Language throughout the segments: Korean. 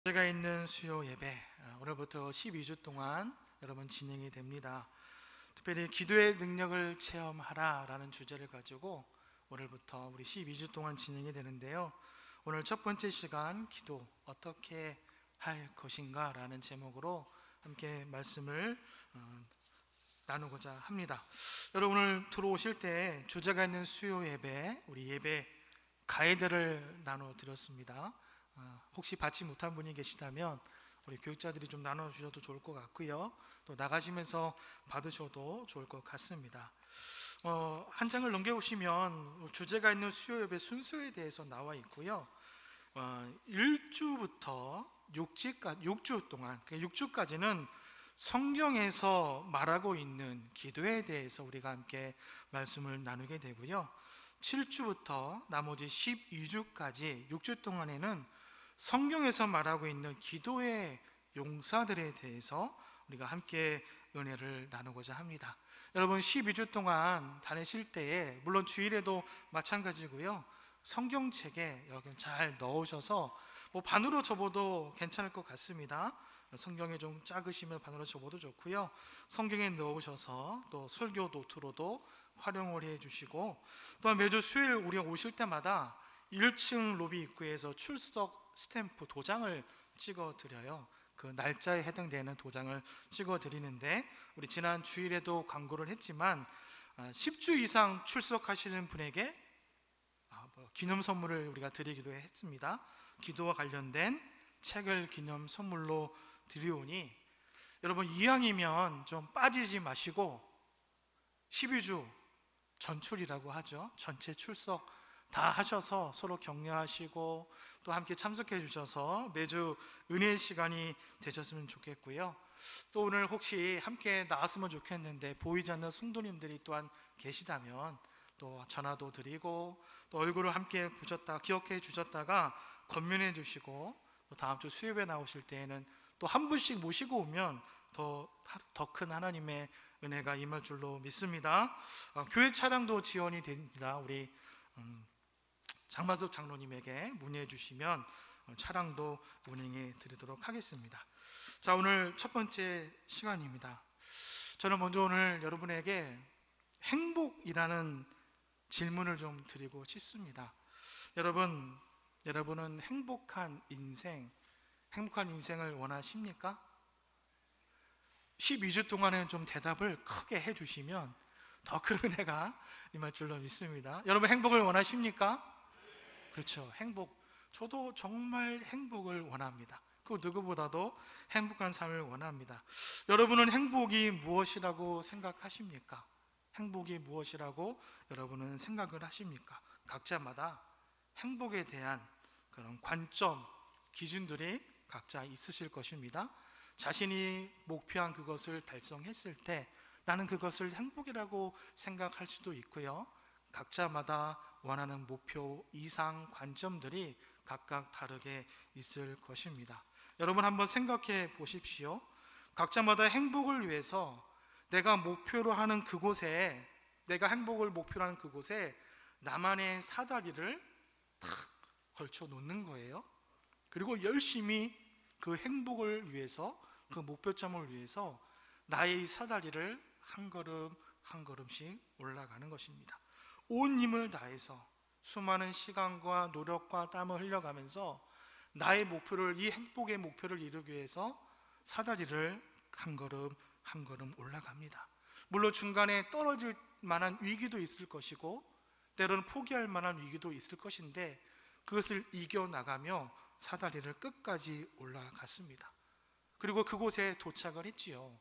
제가 있는 수요 예배, 오늘부터 12주 동안 여러분 진행이 됩니다. 특별히 기도의 능력을 체험하라 라는 주제를 가지고 오늘부터 우리 12주 동안 진행이 되는데요. 오늘 첫 번째 시간, 기도 어떻게 할 것인가 라는 제목으로 함께 말씀을 나누고자 합니다. 여러분, 오늘 들어오실 때 주제가 있는 수요 예배, 우리 예배 가이드를 나눠 드렸습니다. 혹시 받지 못한 분이 계시다면 우리 교육자들이 좀 나눠주셔도 좋을 것 같고요, 또 나가시면서 받으셔도 좋을 것 같습니다. 한 장을 넘겨보시면 주제가 있는 수요 예배 순서에 대해서 나와 있고요. 1주부터 6주 동안, 6주까지는 성경에서 말하고 있는 기도에 대해서 우리가 함께 말씀을 나누게 되고요, 7주부터 나머지 12주까지 6주 동안에는 성경에서 말하고 있는 기도의 용사들에 대해서 우리가 함께 은혜를 나누고자 합니다. 여러분, 12주 동안 다니실 때에 물론 주일에도 마찬가지고요, 성경책에 여러분 잘 넣으셔서 반으로 접어도 괜찮을 것 같습니다. 성경에 좀 작으시면 반으로 접어도 좋고요, 성경에 넣으셔서 또 설교 노트로도 활용을 해주시고, 또한 매주 수요일 우리가 오실 때마다 1층 로비 입구에서 출석 스탬프 도장을 찍어 드려요. 그 날짜에 해당되는 도장을 찍어 드리는데, 우리 지난 주일에도 광고를 했지만 10주 이상 출석하시는 분에게 기념 선물을 우리가 드리기로 했습니다. 기도와 관련된 책을 기념 선물로 드리오니 여러분, 이왕이면 좀 빠지지 마시고 12주 전출이라고 하죠, 전체 출석 다 하셔서 서로 격려하시고 또 함께 참석해 주셔서 매주 은혜의 시간이 되셨으면 좋겠고요, 또 오늘 혹시 함께 나왔으면 좋겠는데 보이지 않는 성도님들이 또한 계시다면 또 전화도 드리고 또 얼굴을 함께 보셨다 기억해 주셨다가 권면해 주시고, 또 다음 주 수요일에 나오실 때에는 또 한 분씩 모시고 오면 더 큰 하나님의 은혜가 임할 줄로 믿습니다. 교회 차량도 지원이 됩니다. 우리 장만석 장로님에게 문의해 주시면 차량도 운행해 드리도록 하겠습니다. 자, 오늘 첫 번째 시간입니다. 저는 먼저 오늘 여러분에게 행복이라는 질문을 좀 드리고 싶습니다. 여러분은 행복한 인생을 원하십니까? 12주 동안은 좀 대답을 크게 해주시면 더 큰 은혜가 임할 줄로 믿습니다. 여러분, 행복을 원하십니까? 그렇죠, 행복. 저도 정말 행복을 원합니다. 그 누구보다도 행복한 삶을 원합니다. 여러분은 행복이 무엇이라고 생각하십니까? 행복이 무엇이라고 여러분은 생각을 하십니까? 각자마다 행복에 대한 그런 관점, 기준들이 각자 있으실 것입니다. 자신이 목표한 그것을 달성했을 때 나는 그것을 행복이라고 생각할 수도 있고요, 각자마다 원하는 목표 이상 관점들이 각각 다르게 있을 것입니다. 여러분, 한번 생각해 보십시오. 각자마다 행복을 위해서 내가 행복을 목표로 하는 그곳에 나만의 사다리를 탁 걸쳐 놓는 거예요. 그리고 열심히 그 행복을 위해서, 그 목표점을 위해서 나의 사다리를 한 걸음 한 걸음씩 올라가는 것입니다. 온 힘을 다해서 수많은 시간과 노력과 땀을 흘려가면서 나의 목표를, 이 행복의 목표를 이루기 위해서 사다리를 한 걸음 한 걸음 올라갑니다. 물론 중간에 떨어질 만한 위기도 있을 것이고 때로는 포기할 만한 위기도 있을 것인데 그것을 이겨나가며 사다리를 끝까지 올라갔습니다. 그리고 그곳에 도착을 했지요.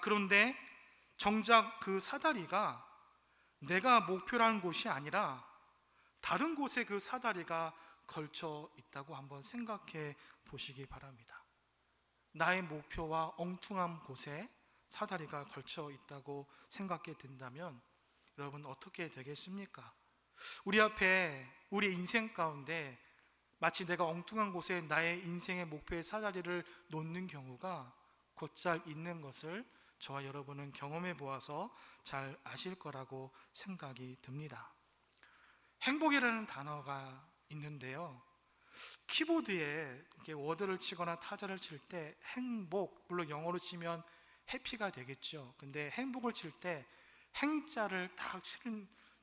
그런데 정작 그 사다리가 내가 목표라는 곳이 아니라 다른 곳에 그 사다리가 걸쳐 있다고 한번 생각해 보시기 바랍니다. 나의 목표와 엉뚱한 곳에 사다리가 걸쳐 있다고 생각해 된다면 여러분, 어떻게 되겠습니까? 우리 앞에, 우리 인생 가운데 마치 내가 엉뚱한 곳에 나의 인생의 목표의 사다리를 놓는 경우가 곧잘 있는 것을 저와 여러분은 경험해 보아서 잘 아실 거라고 생각이 듭니다. 행복이라는 단어가 있는데요, 키보드에 이렇게 워드를 치거나 타자를 칠 때 행복, 물론 영어로 치면 해피가 되겠죠. 근데 행복을 칠 때 행자를 딱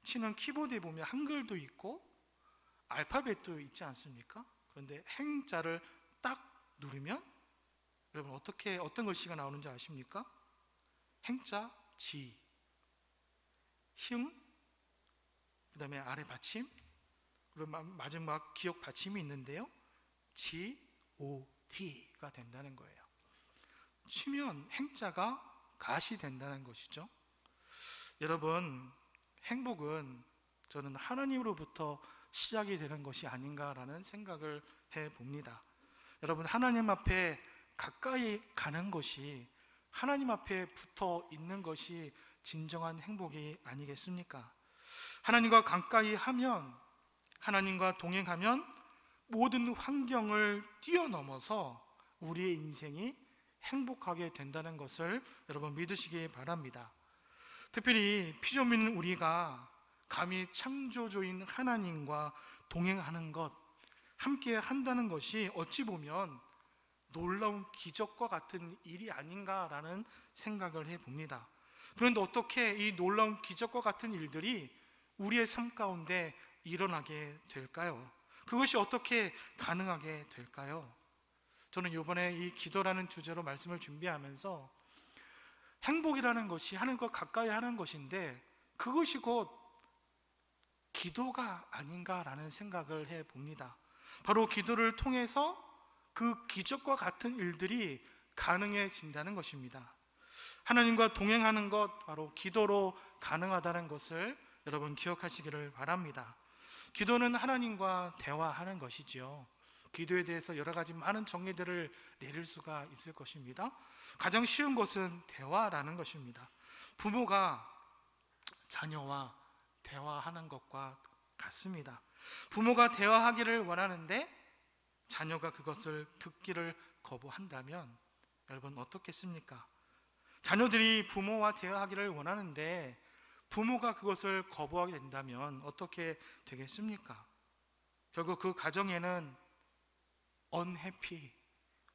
치는 키보드에 보면 한글도 있고 알파벳도 있지 않습니까? 그런데 행자를 딱 누르면 여러분 어떤 글씨가 나오는지 아십니까? 행자 지, 흉, 그 다음에 아래 받침, 그리고 마지막 기역 받침이 있는데요, GOD가 된다는 거예요. 치면 행자가 갓이 된다는 것이죠. 여러분, 행복은 저는 하나님으로부터 시작이 되는 것이 아닌가라는 생각을 해봅니다. 여러분, 하나님 앞에 가까이 가는 것이, 하나님 앞에 붙어 있는 것이 진정한 행복이 아니겠습니까? 하나님과 가까이 하면, 하나님과 동행하면 모든 환경을 뛰어넘어서 우리의 인생이 행복하게 된다는 것을 여러분 믿으시기 바랍니다. 특별히 피조민 우리가 감히 창조주인 하나님과 동행하는 것, 함께 한다는 것이 어찌 보면 놀라운 기적과 같은 일이 아닌가라는 생각을 해봅니다. 그런데 어떻게 이 놀라운 기적과 같은 일들이 우리의 삶 가운데 일어나게 될까요? 그것이 어떻게 가능하게 될까요? 저는 이번에 이 기도라는 주제로 말씀을 준비하면서 행복이라는 것이 하나님과 가까이 하는 것인데 그것이 곧 기도가 아닌가라는 생각을 해봅니다. 바로 기도를 통해서 그 기적과 같은 일들이 가능해진다는 것입니다. 하나님과 동행하는 것, 바로 기도로 가능하다는 것을 여러분 기억하시기를 바랍니다. 기도는 하나님과 대화하는 것이지요. 기도에 대해서 여러 가지 많은 정의들을 내릴 수가 있을 것입니다. 가장 쉬운 것은 대화라는 것입니다. 부모가 자녀와 대화하는 것과 같습니다. 부모가 대화하기를 원하는데 자녀가 그것을 듣기를 거부한다면 여러분 어떻겠습니까? 자녀들이 부모와 대화하기를 원하는데 부모가 그것을 거부하게 된다면 어떻게 되겠습니까? 결국 그 가정에는 unhappy,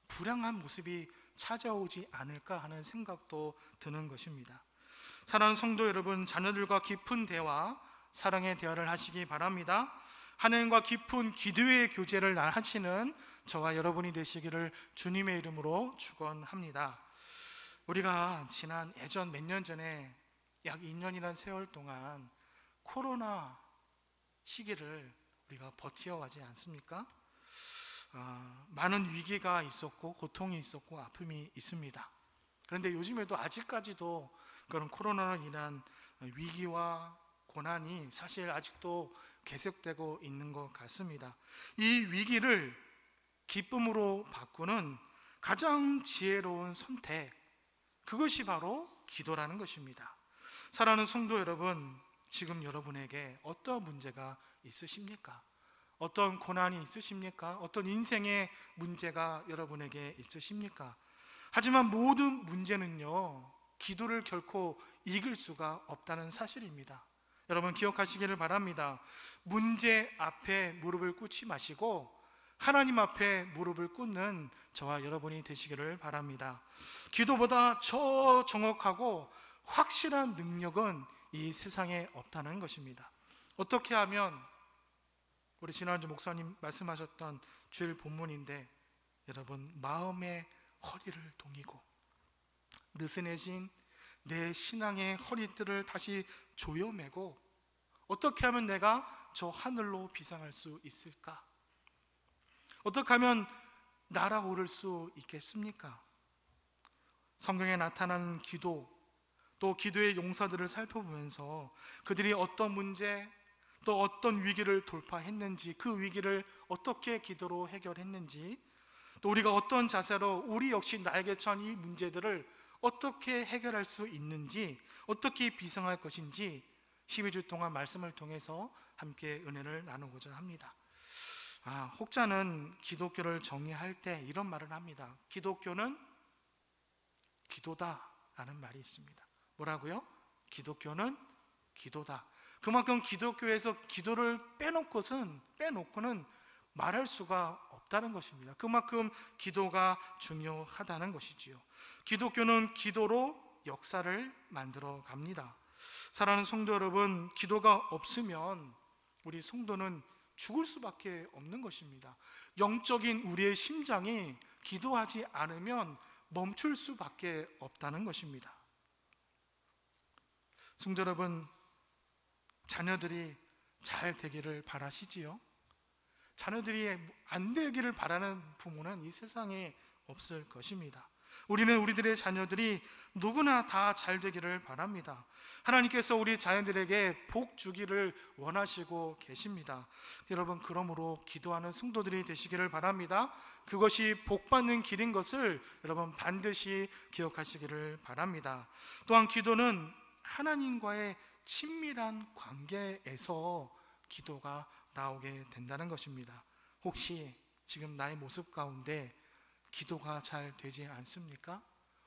불행한 모습이 찾아오지 않을까 하는 생각도 드는 것입니다. 사랑하는 성도 여러분, 자녀들과 깊은 대화, 사랑의 대화를 하시기 바랍니다. 하나님과 깊은 기도의 교제를 하시는 저와 여러분이 되시기를 주님의 이름으로 축원합니다. 우리가 지난 예전 몇 년 전에 약 2년이라는 세월 동안 코로나 시기를 우리가 버텨가지 않습니까? 많은 위기가 있었고 고통이 있었고 아픔이 있습니다. 그런데 요즘에도 아직까지도 그런 코로나로 인한 위기와 고난이 사실 아직도 계속되고 있는 것 같습니다. 이 위기를 기쁨으로 바꾸는 가장 지혜로운 선택, 그것이 바로 기도라는 것입니다. 사랑하는 성도 여러분, 지금 여러분에게 어떤 문제가 있으십니까? 어떤 고난이 있으십니까? 어떤 인생의 문제가 여러분에게 있으십니까? 하지만 모든 문제는요, 기도를 결코 이길 수가 없다는 사실입니다. 여러분 기억하시기를 바랍니다. 문제 앞에 무릎을 꿇지 마시고 하나님 앞에 무릎을 꿇는 저와 여러분이 되시기를 바랍니다. 기도보다 저 정확하고 확실한 능력은 이 세상에 없다는 것입니다. 어떻게 하면, 우리 지난주 목사님 말씀하셨던 주일 본문인데, 여러분 마음의 허리를 동이고 느슨해진 내 신앙의 허리띠를 다시 조여매고 어떻게 하면 내가 저 하늘로 비상할 수 있을까? 어떻게 하면 날아오를 수 있겠습니까? 성경에 나타난 기도, 또 기도의 용사들을 살펴보면서 그들이 어떤 문제, 또 어떤 위기를 돌파했는지, 그 위기를 어떻게 기도로 해결했는지, 또 우리가 어떤 자세로 우리 역시 나에게 처한 이 문제들을 어떻게 해결할 수 있는지, 어떻게 비상할 것인지 12주 동안 말씀을 통해서 함께 은혜를 나누고자 합니다. 혹자는 기독교를 정의할 때 이런 말을 합니다. 기독교는 기도다 라는 말이 있습니다. 뭐라고요? 기독교는 기도다. 그만큼 기독교에서 기도를 빼놓고는 말할 수가 없다는 것입니다. 그만큼 기도가 중요하다는 것이지요. 기독교는 기도로 역사를 만들어 갑니다. 사랑하는 성도 여러분, 기도가 없으면 우리 성도는 죽을 수밖에 없는 것입니다. 영적인 우리의 심장이 기도하지 않으면 멈출 수밖에 없다는 것입니다. 성도 여러분, 자녀들이 잘 되기를 바라시지요? 자녀들이 안 되기를 바라는 부모는 이 세상에 없을 것입니다. 우리는 우리들의 자녀들이 누구나 다 잘 되기를 바랍니다. 하나님께서 우리 자녀들에게 복 주기를 원하시고 계십니다. 여러분, 그러므로 기도하는 성도들이 되시기를 바랍니다. 그것이 복받는 길인 것을 여러분 반드시 기억하시기를 바랍니다. 또한 기도는 하나님과의 친밀한 관계에서 기도가 나오게 된다는 것입니다. 혹시 지금 나의 모습 가운데 기도가 잘 되지 않습니까?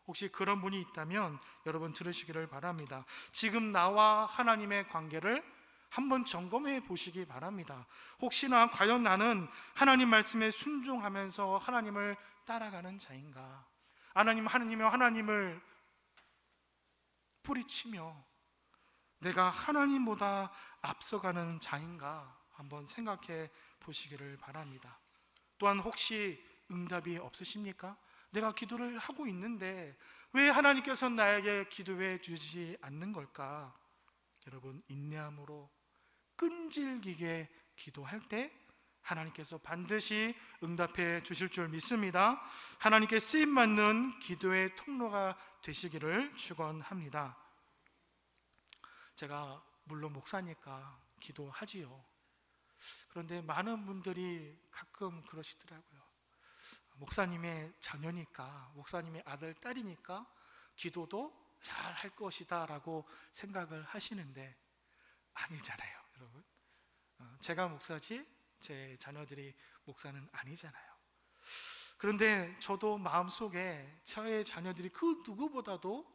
혹시 그런 분이 있다면 여러분 들으시기를 바랍니다. 지금 나와 하나님의 관계를 한번 점검해 보시기 바랍니다. 혹시나 과연 나는 하나님 말씀에 순종하면서 하나님을 따라가는 자인가? 하나님을 뿌리치며 내가 하나님보다 앞서가는 자인가? 한번 생각해 보시기를 바랍니다. 또한 혹시 응답이 없으십니까? 내가 기도를 하고 있는데 왜 하나님께서 나에게 기도해 주지 않는 걸까? 여러분, 인내함으로 끈질기게 기도할 때 하나님께서 반드시 응답해 주실 줄 믿습니다. 하나님께 쓰임받는 기도의 통로가 되시기를 축원합니다. 제가 물론 목사니까 기도하지요. 그런데 많은 분들이 가끔 그러시더라고요. 목사님의 자녀니까, 목사님의 아들, 딸이니까 기도도 잘 할 것이다 라고 생각을 하시는데 아니잖아요, 여러분. 제가 목사지 제 자녀들이 목사는 아니잖아요. 그런데 저도 마음속에 저의 자녀들이 그 누구보다도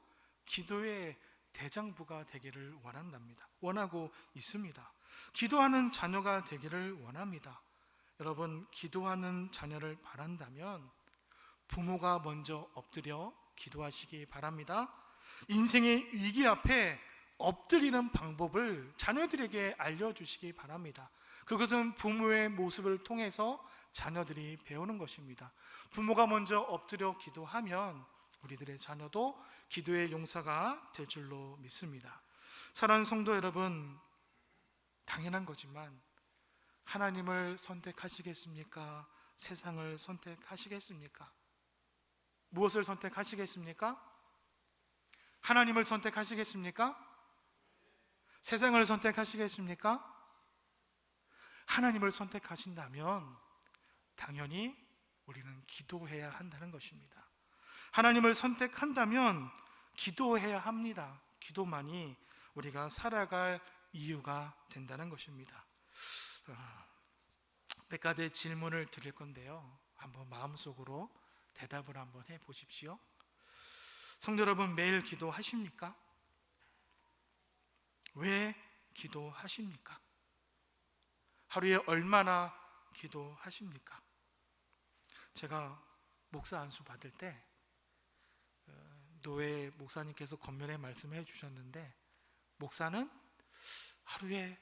기도의 대장부가 되기를 원한답니다. 원하고 있습니다. 기도하는 자녀가 되기를 원합니다. 여러분, 기도하는 자녀를 바란다면 부모가 먼저 엎드려 기도하시기 바랍니다. 인생의 위기 앞에 엎드리는 방법을 자녀들에게 알려주시기 바랍니다. 그것은 부모의 모습을 통해서 자녀들이 배우는 것입니다. 부모가 먼저 엎드려 기도하면 우리들의 자녀도 기도의 용사가 될 줄로 믿습니다. 사랑하는 성도 여러분, 당연한 거지만 하나님을 선택하시겠습니까? 세상을 선택하시겠습니까? 무엇을 선택하시겠습니까? 하나님을 선택하시겠습니까? 세상을 선택하시겠습니까? 하나님을 선택하신다면 당연히 우리는 기도해야 한다는 것입니다. 하나님을 선택한다면 기도해야 합니다. 기도만이 우리가 살아갈 이유가 된다는 것입니다. 몇 가지 질문을 드릴 건데요, 한번 마음속으로 대답을 한번 해 보십시오. 성도 여러분, 매일 기도하십니까? 왜 기도하십니까? 하루에 얼마나 기도하십니까? 제가 목사 안수 받을 때 노회 목사님께서 겉면에 말씀해 주셨는데, 목사는 하루에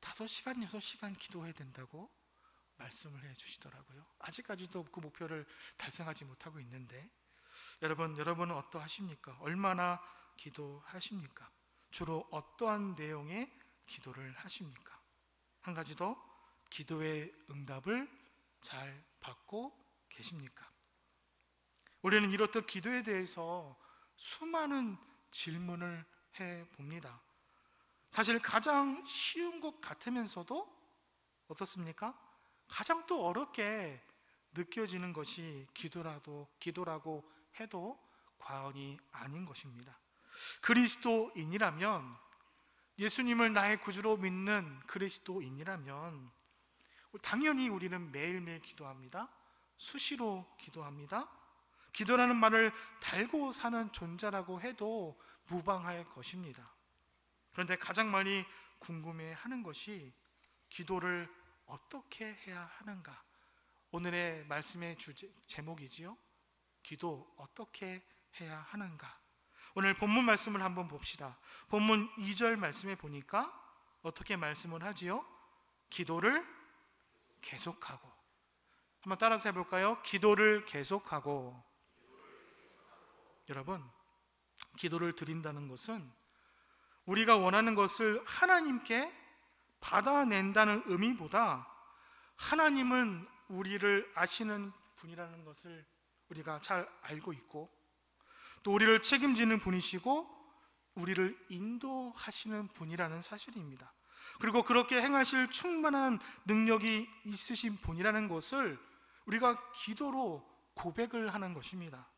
5시간, 6시간 기도해야 된다고 말씀을 해 주시더라고요. 아직까지도 그 목표를 달성하지 못하고 있는데, 여러분은 어떠하십니까? 얼마나 기도하십니까? 주로 어떠한 내용의 기도를 하십니까? 한 가지 더, 기도의 응답을 잘 받고 계십니까? 우리는 이렇듯 기도에 대해서 수많은 질문을 해 봅니다. 사실 가장 쉬운 것 같으면서도 어떻습니까? 가장 또 어렵게 느껴지는 것이 기도라고 해도 과언이 아닌 것입니다. 그리스도인이라면, 예수님을 나의 구주로 믿는 그리스도인이라면 당연히 우리는 매일매일 기도합니다. 수시로 기도합니다. 기도라는 말을 달고 사는 존재라고 해도 무방할 것입니다. 그런데 가장 많이 궁금해하는 것이 기도를 어떻게 해야 하는가? 오늘의 말씀의 제목이지요. 기도 어떻게 해야 하는가? 오늘 본문 말씀을 한번 봅시다. 본문 2절 말씀에 보니까 어떻게 말씀을 하지요? 기도를 계속하고. 한번 따라서 해볼까요? 기도를 계속하고. 여러분, 기도를 드린다는 것은 우리가 원하는 것을 하나님께 받아낸다는 의미보다 하나님은 우리를 아시는 분이라는 것을 우리가 잘 알고 있고, 또 우리를 책임지는 분이시고 우리를 인도하시는 분이라는 사실입니다. 그리고 그렇게 행하실 충만한 능력이 있으신 분이라는 것을 우리가 기도로 고백을 하는 것입니다.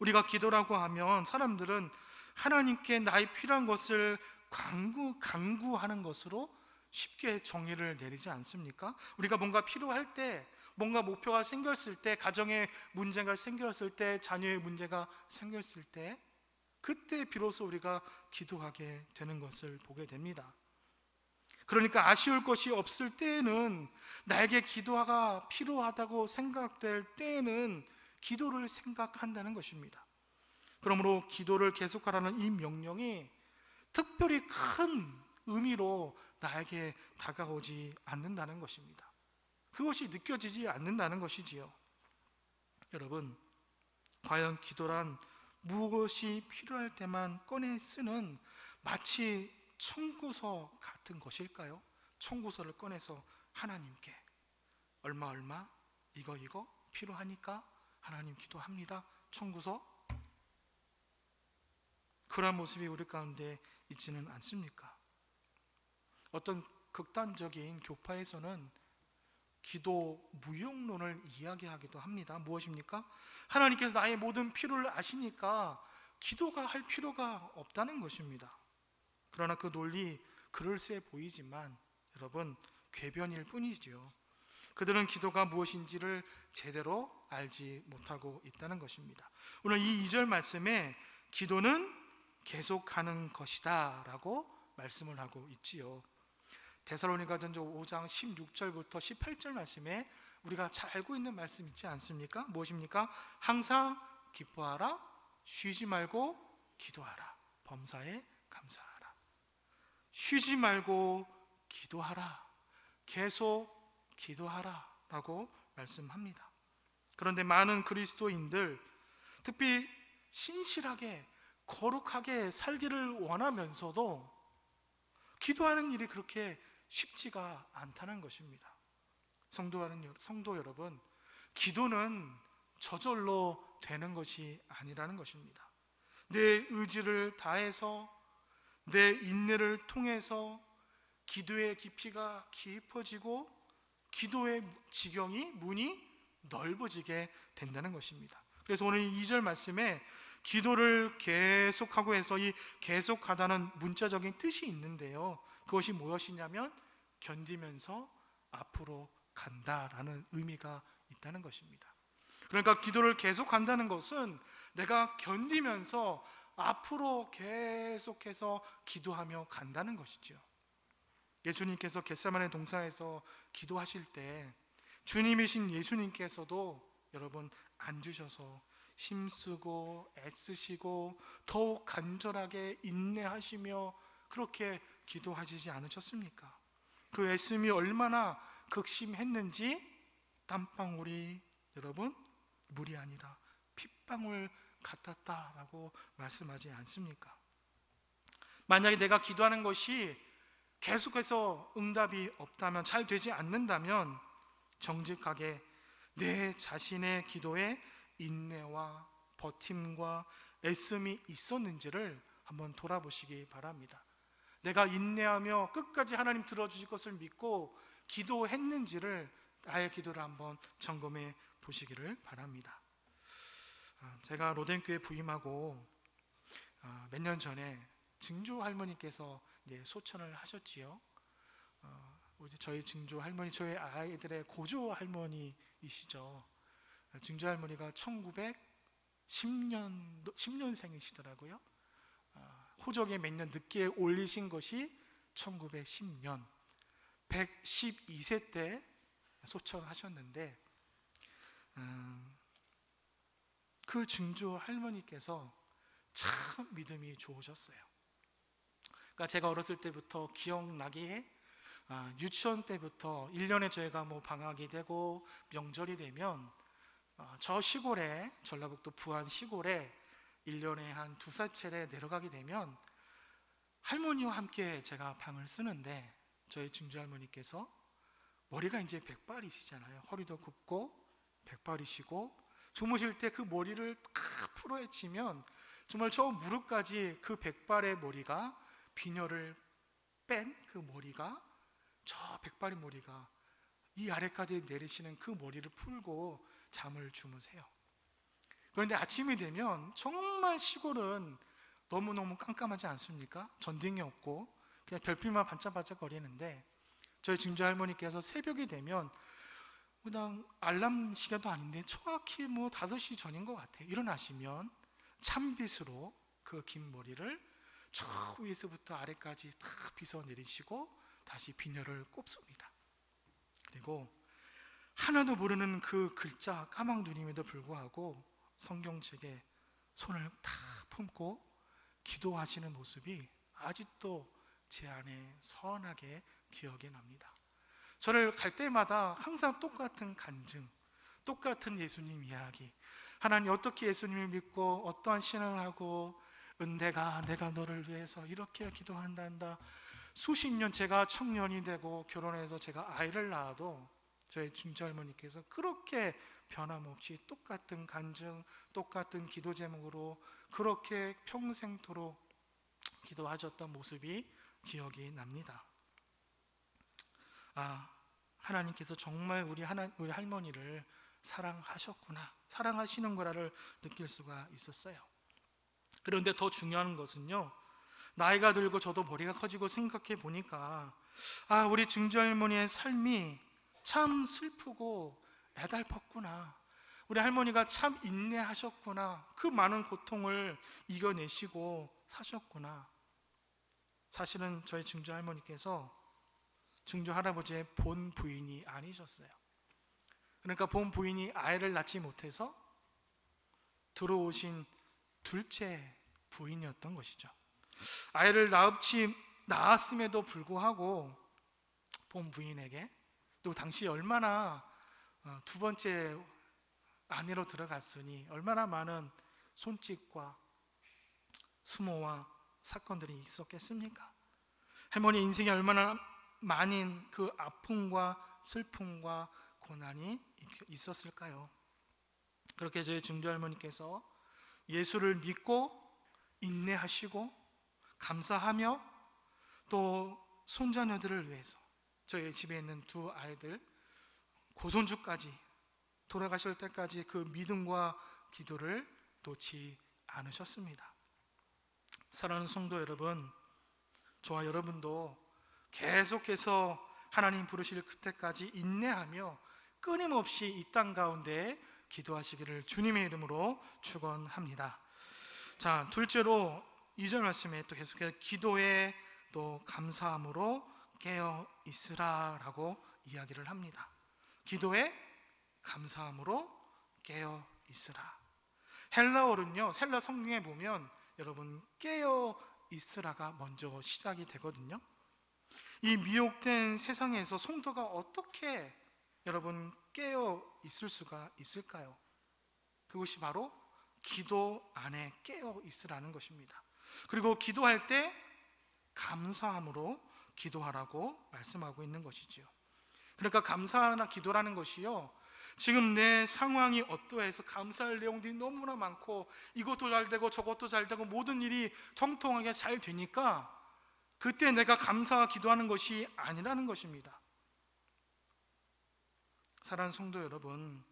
우리가 기도라고 하면 사람들은 하나님께 나의 필요한 것을 간구하는 것으로 쉽게 정의를 내리지 않습니까? 우리가 뭔가 필요할 때, 뭔가 목표가 생겼을 때, 가정에 문제가 생겼을 때, 자녀의 문제가 생겼을 때, 그때 비로소 우리가 기도하게 되는 것을 보게 됩니다. 그러니까 아쉬울 것이 없을 때에는, 나에게 기도가 필요하다고 생각될 때에는 기도를 생각한다는 것입니다. 그러므로 기도를 계속하라는 이 명령이 특별히 큰 의미로 나에게 다가오지 않는다는 것입니다. 그것이 느껴지지 않는다는 것이지요. 여러분, 과연 기도란 무엇이 필요할 때만 꺼내 쓰는 마치 청구서 같은 것일까요? 청구서를 꺼내서 하나님께 얼마 이거 필요하니까 하나님 기도합니다. 청구서. 그런 모습이 우리 가운데 있지는 않습니까? 어떤 극단적인 교파에서는 기도 무용론을 이야기하기도 합니다. 무엇입니까? 하나님께서 나의 모든 필요를 아시니까 기도가 할 필요가 없다는 것입니다. 그러나 그 논리 그럴싸해 보이지만 여러분, 궤변일 뿐이죠. 그들은 기도가 무엇인지를 제대로 알지 못하고 있다는 것입니다. 오늘 이 2절 말씀에 기도는 계속하는 것이다 라고 말씀을 하고 있지요. 데살로니가전서 5장 16절부터 18절 말씀에 우리가 잘 알고 있는 말씀 있지 않습니까? 무엇입니까? 항상 기뻐하라, 쉬지 말고 기도하라, 범사에 감사하라. 쉬지 말고 기도하라, 계속 기도하라 라고 말씀합니다. 그런데 많은 그리스도인들, 특히 신실하게 거룩하게 살기를 원하면서도 기도하는 일이 그렇게 쉽지가 않다는 것입니다. 성도 여러분, 기도는 저절로 되는 것이 아니라는 것입니다. 내 의지를 다해서, 내 인내를 통해서 기도의 깊이가 깊어지고 기도의 지경이, 문이 넓어지게 된다는 것입니다. 그래서 오늘 2절 말씀에 기도를 계속하고 해서 이 계속하다는 문자적인 뜻이 있는데요, 그것이 무엇이냐면 견디면서 앞으로 간다라는 의미가 있다는 것입니다. 그러니까 기도를 계속한다는 것은 내가 견디면서 앞으로 계속해서 기도하며 간다는 것이죠. 예수님께서 겟세마네 동산에서 기도하실 때 주님이신 예수님께서도 여러분 앉으셔서 힘쓰고 애쓰시고 더욱 간절하게 인내하시며 그렇게 기도하시지 않으셨습니까? 그 애씀이 얼마나 극심했는지 땀방울이 여러분 물이 아니라 핏방울 같았다라고 말씀하지 않습니까? 만약에 내가 기도하는 것이 계속해서 응답이 없다면, 잘 되지 않는다면 정직하게 내 자신의 기도에 인내와 버팀과 애씀이 있었는지를 한번 돌아보시기 바랍니다. 내가 인내하며 끝까지 하나님 들어주실 것을 믿고 기도했는지를, 나의 기도를 한번 점검해 보시기를 바랍니다. 제가 로덴교회 부임하고 몇 년 전에 증조 할머니께서 소천을 하셨지요. 저희 증조 할머니, 저희 아이들의 고조 할머니이시죠. 증조 할머니가 1910년생이시더라고요. 호적에 몇 년 늦게 올리신 것이 1910년 112세 때 소천하셨는데 그 증조 할머니께서 참 믿음이 좋으셨어요. 그러니까 제가 어렸을 때부터 기억나기에 유치원 때부터 1년에 저희가 방학이 되고 명절이 되면 저 시골에, 전라북도 부안 시골에 1년에 한 2~4차례 내려가게 되면 할머니와 함께 제가 방을 쓰는데, 저희 증조 할머니께서 머리가 이제 백발이시잖아요. 허리도 굽고 백발이시고 주무실 때 그 머리를 탁 풀어헤치면 정말 저 무릎까지 그 백발의 머리가, 비녀를 뺀 그 머리가, 저 백발의 머리가 이 아래까지 내리시는 그 머리를 풀고 잠을 주무세요. 그런데 아침이 되면 정말 시골은 너무너무 깜깜하지 않습니까? 전등이 없고 그냥 별빛만 반짝반짝 거리는데, 저희 증조 할머니께서 새벽이 되면 그냥 알람 시간도 아닌데 정확히 5시 전인 것 같아요. 일어나시면 찬빗으로 그 긴 머리를 저 위에서부터 아래까지 다 빗어 내리시고 다시 비녀를 꼽습니다. 그리고 하나도 모르는 그 글자 까막 눈임에도 불구하고 성경책에 손을 다 품고 기도하시는 모습이 아직도 제 안에 선하게 기억이 납니다. 저를 갈 때마다 항상 똑같은 간증, 똑같은 예수님 이야기, 하나님 어떻게 예수님을 믿고 어떠한 신앙을 하고 은혜가 내가 너를 위해서 이렇게 기도한단다. 수십 년 제가 청년이 되고 결혼해서 제가 아이를 낳아도 저희 증조할머니께서 그렇게 변함없이 똑같은 간증, 똑같은 기도 제목으로 그렇게 평생토록 기도하셨던 모습이 기억이 납니다. 하나님께서 정말 우리 할머니를 사랑하셨구나, 사랑하시는 거라를 느낄 수가 있었어요. 그런데 더 중요한 것은요, 나이가 들고 저도 머리가 커지고 생각해 보니까 우리 증조할머니의 삶이 참 슬프고 애달팠구나, 우리 할머니가 참 인내하셨구나, 그 많은 고통을 이겨내시고 사셨구나. 사실은 저희 증조할머니께서 증조 할아버지의 본 부인이 아니셨어요. 그러니까 본 부인이 아이를 낳지 못해서 들어오신 둘째 부인이었던 것이죠. 아이를 낳았음에도 불구하고 본 부인에게, 또 당시 얼마나 두 번째 아내로 들어갔으니 얼마나 많은 손짓과 수모와 사건들이 있었겠습니까? 할머니 인생에 얼마나 많은 그 아픔과 슬픔과 고난이 있었을까요? 그렇게 저희 증조할머니께서 예수를 믿고 인내하시고 감사하며 또 손자녀들을 위해서, 저희 집에 있는 두 아이들 고손주까지 돌아가실 때까지 그 믿음과 기도를 놓지 않으셨습니다. 사랑하는 성도 여러분, 저와 여러분도 계속해서 하나님 부르실 그때까지 인내하며 끊임없이 이 땅 가운데 기도하시기를 주님의 이름으로 축원합니다. 자, 둘째로 2절 말씀에 또 계속해서 기도에 또 감사함으로 깨어 있으라 라고 이야기를 합니다. 기도에 감사함으로 깨어 있으라. 헬라어는요, 헬라 성경에 보면 여러분 깨어 있으라가 먼저 시작이 되거든요. 이 미혹된 세상에서 성도가 어떻게 여러분 깨어 있을 수가 있을까요? 그것이 바로 기도 안에 깨어 있으라는 것입니다. 그리고 기도할 때 감사함으로 기도하라고 말씀하고 있는 것이지요. 그러니까 감사나 기도라는 것이요, 지금 내 상황이 어떠해서 감사할 내용들이 너무나 많고 이것도 잘 되고 저것도 잘 되고 모든 일이 통통하게 잘 되니까 그때 내가 감사와 기도하는 것이 아니라는 것입니다. 사랑하는 성도 여러분,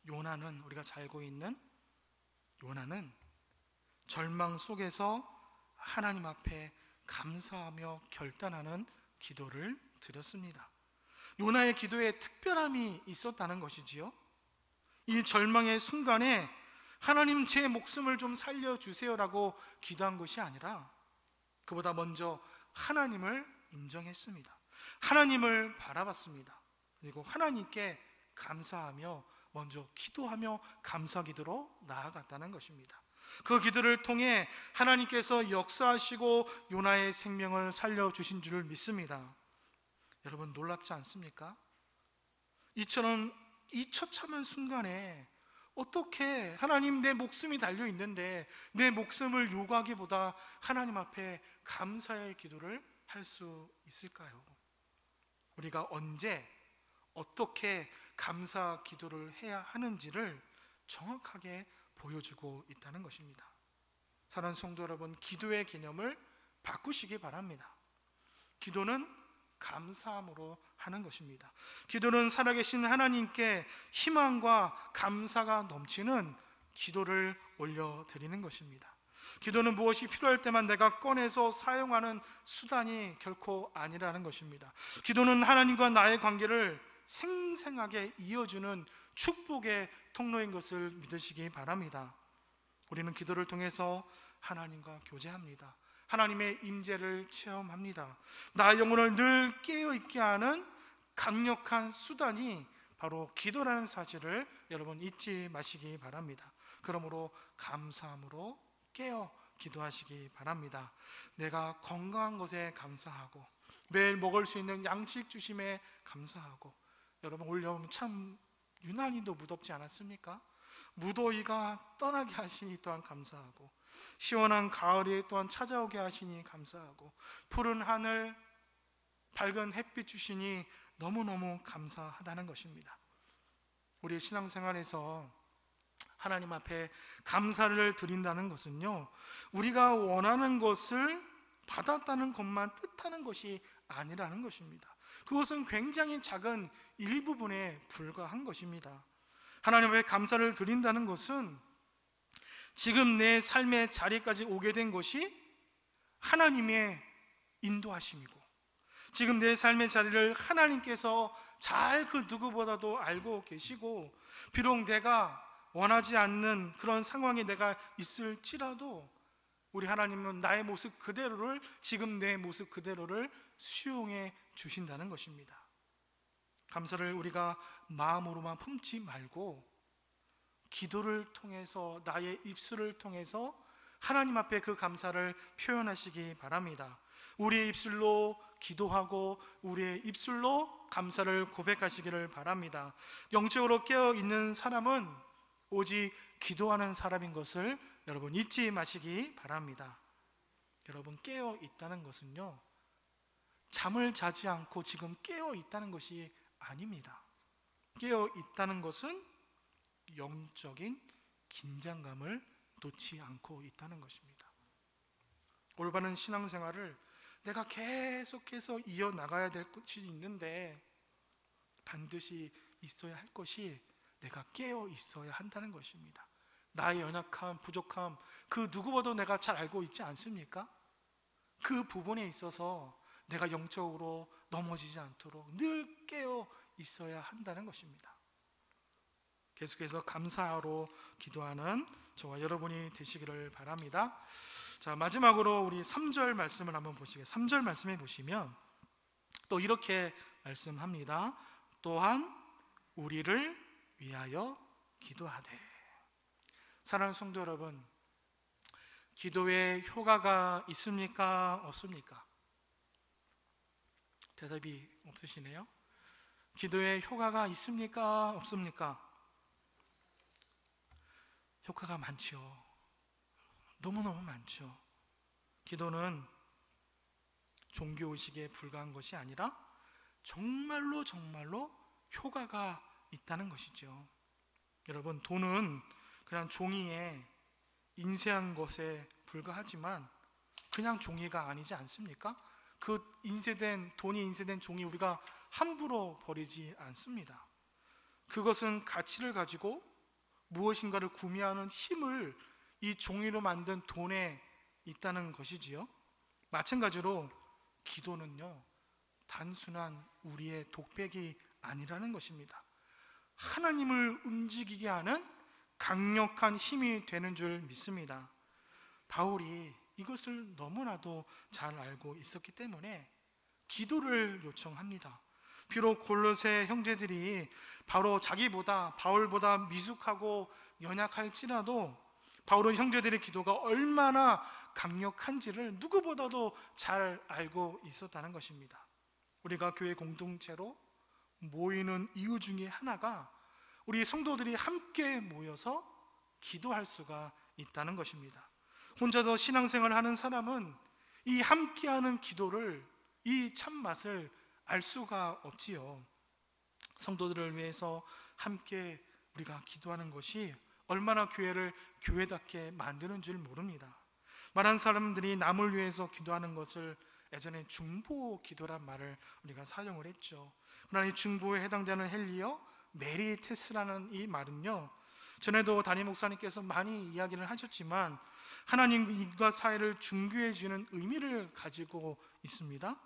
요나는, 우리가 잘 알고 있는 요나는 절망 속에서 하나님 앞에 감사하며 결단하는 기도를 드렸습니다. 요나의 기도에 특별함이 있었다는 것이지요. 이 절망의 순간에 하나님 제 목숨을 좀 살려주세요라고 기도한 것이 아니라 그보다 먼저 하나님을 인정했습니다. 하나님을 바라봤습니다. 그리고 하나님께 감사하며 먼저 기도하며 감사 기도로 나아갔다는 것입니다. 그 기도를 통해 하나님께서 역사하시고 요나의 생명을 살려주신 줄을 믿습니다. 여러분, 놀랍지 않습니까? 이처럼 이 처참한 순간에 어떻게 하나님, 내 목숨이 달려 있는데 내 목숨을 요구하기보다 하나님 앞에 감사의 기도를 할 수 있을까요? 우리가 언제 어떻게 감사 기도를 해야 하는지를 정확하게 보여주고 있다는 것입니다. 사랑하는 성도 여러분, 기도의 개념을 바꾸시기 바랍니다. 기도는 감사함으로 하는 것입니다. 기도는 살아계신 하나님께 희망과 감사가 넘치는 기도를 올려드리는 것입니다. 기도는 무엇이 필요할 때만 내가 꺼내서 사용하는 수단이 결코 아니라는 것입니다. 기도는 하나님과 나의 관계를 생생하게 이어주는 축복의 통로인 것을 믿으시기 바랍니다. 우리는 기도를 통해서 하나님과 교제합니다. 하나님의 임재를 체험합니다. 나의 영혼을 늘 깨어있게 하는 강력한 수단이 바로 기도라는 사실을 여러분 잊지 마시기 바랍니다. 그러므로 감사함으로 깨어 기도하시기 바랍니다. 내가 건강한 것에 감사하고 매일 먹을 수 있는 양식 주심에 감사하고, 여러분 올 여름 참 유난히도 무덥지 않았습니까? 무더위가 떠나게 하시니 또한 감사하고, 시원한 가을이 또한 찾아오게 하시니 감사하고, 푸른 하늘 밝은 햇빛 주시니 너무너무 감사하다는 것입니다. 우리의 신앙생활에서 하나님 앞에 감사를 드린다는 것은요, 우리가 원하는 것을 받았다는 것만 뜻하는 것이 아니라는 것입니다. 그것은 굉장히 작은 일부분에 불과한 것입니다. 하나님 앞에 감사를 드린다는 것은 지금 내 삶의 자리까지 오게 된 것이 하나님의 인도하심이고, 지금 내 삶의 자리를 하나님께서 잘 그 누구보다도 알고 계시고, 비록 내가 원하지 않는 그런 상황에 내가 있을지라도 우리 하나님은 나의 모습 그대로를, 지금 내 모습 그대로를 수용해 주신다는 것입니다. 감사를 우리가 마음으로만 품지 말고 기도를 통해서, 나의 입술을 통해서 하나님 앞에 그 감사를 표현하시기 바랍니다. 우리의 입술로 기도하고 우리의 입술로 감사를 고백하시기를 바랍니다. 영적으로 깨어있는 사람은 오직 기도하는 사람인 것을 여러분 잊지 마시기 바랍니다. 여러분, 깨어있다는 것은요, 잠을 자지 않고 지금 깨어있다는 것이 아닙니다. 깨어있다는 것은 영적인 긴장감을 놓지 않고 있다는 것입니다. 올바른 신앙생활을 내가 계속해서 이어나가야 될 것이 있는데 반드시 있어야 할 것이 내가 깨어 있어야 한다는 것입니다. 나의 연약함, 부족함, 그 누구보다 내가 잘 알고 있지 않습니까? 그 부분에 있어서 내가 영적으로 넘어지지 않도록 늘 깨어 있어야 한다는 것입니다. 계속해서 감사로 기도하는 저와 여러분이 되시기를 바랍니다. 자, 마지막으로 우리 3절 말씀을 한번 보시겠습니다. 3절 말씀에 보시면 또 이렇게 말씀합니다. 또한 우리를 위하여 기도하되. 사랑하는 성도 여러분, 기도에 효과가 있습니까? 없습니까? 대답이 없으시네요. 기도에 효과가 있습니까? 없습니까? 효과가 많죠. 너무너무 많죠. 기도는 종교의식에 불과한 것이 아니라 정말로 효과가 있다는 것이죠. 여러분, 돈은 그냥 종이에 인쇄한 것에 불과하지만 그냥 종이가 아니지 않습니까? 그 돈이 인쇄된 종이 우리가 함부로 버리지 않습니다. 그것은 가치를 가지고 무엇인가를 구매하는 힘을 이 종이로 만든 돈에 있다는 것이지요. 마찬가지로 기도는요, 단순한 우리의 독백이 아니라는 것입니다. 하나님을 움직이게 하는 강력한 힘이 되는 줄 믿습니다. 바울이 이것을 너무나도 잘 알고 있었기 때문에 기도를 요청합니다. 비록 골로새 형제들이 바로 바울보다 미숙하고 연약할지라도 바울은 형제들의 기도가 얼마나 강력한지를 누구보다도 잘 알고 있었다는 것입니다. 우리가 교회 공동체로 모이는 이유 중에 하나가 우리 성도들이 함께 모여서 기도할 수가 있다는 것입니다. 혼자서 신앙생활을 하는 사람은 이 함께하는 기도를, 이 참맛을 알 수가 없지요. 성도들을 위해서 함께 우리가 기도하는 것이 얼마나 교회를 교회답게 만드는 줄 모릅니다. 많은 사람들이 남을 위해서 기도하는 것을 예전에 중보 기도란 말을 우리가 사용을 했죠. 그러나 이 중보에 해당되는 헬리어 메리테스라는 이 말은요, 전에도 담임 목사님께서 많이 이야기를 하셨지만 하나님과 사회를 중교해 주는 의미를 가지고 있습니다.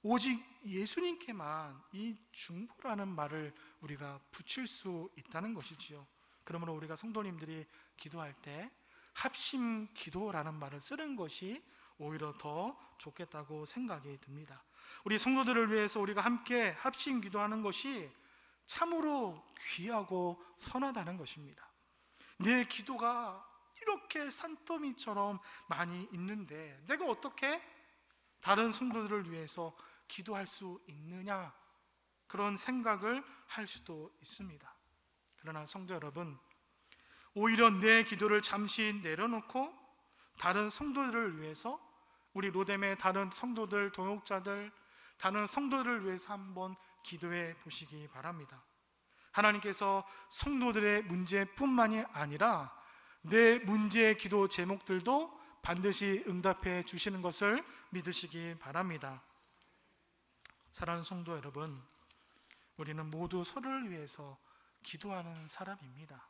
오직 예수님께만 이 중보라는 말을 우리가 붙일 수 있다는 것이지요. 그러므로 우리가 성도님들이 기도할 때 합심 기도라는 말을 쓰는 것이 오히려 더 좋겠다고 생각이 듭니다. 우리 성도들을 위해서 우리가 함께 합심 기도하는 것이 참으로 귀하고 선하다는 것입니다. 내 기도가 이렇게 산더미처럼 많이 있는데 내가 어떻게 다른 성도들을 위해서 기도할 수 있느냐, 그런 생각을 할 수도 있습니다. 그러나 성도 여러분, 오히려 내 기도를 잠시 내려놓고 다른 성도들을 위해서, 우리 로뎀의 다른 성도들, 동역자들, 다른 성도들을 위해서 한번 기도해 보시기 바랍니다. 하나님께서 성도들의 문제뿐만이 아니라 내 문제의 기도 제목들도 반드시 응답해 주시는 것을 믿으시기 바랍니다. 사랑하는 성도 여러분, 우리는 모두 서로를 위해서 기도하는 사람입니다.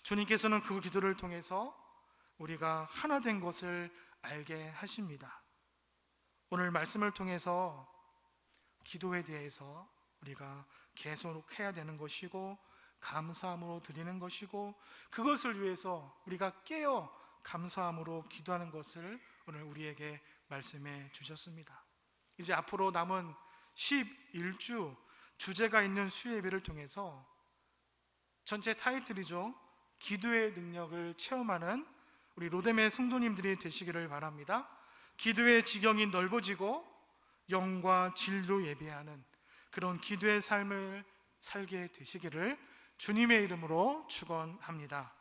주님께서는 그 기도를 통해서 우리가 하나 된 것을 알게 하십니다. 오늘 말씀을 통해서 기도에 대해서 우리가 계속 해야 되는 것이고 감사함으로 드리는 것이고 그것을 위해서 우리가 깨어 감사함으로 기도하는 것을 오늘 우리에게 말씀해 주셨습니다. 이제 앞으로 남은 11주 주제가 있는 수요예배를 통해서 전체 타이틀이죠, 기도의 능력을 체험하는 우리 로뎀의 성도님들이 되시기를 바랍니다. 기도의 지경이 넓어지고 영과 진리로 예배하는 그런 기도의 삶을 살게 되시기를 주님의 이름으로 축원합니다.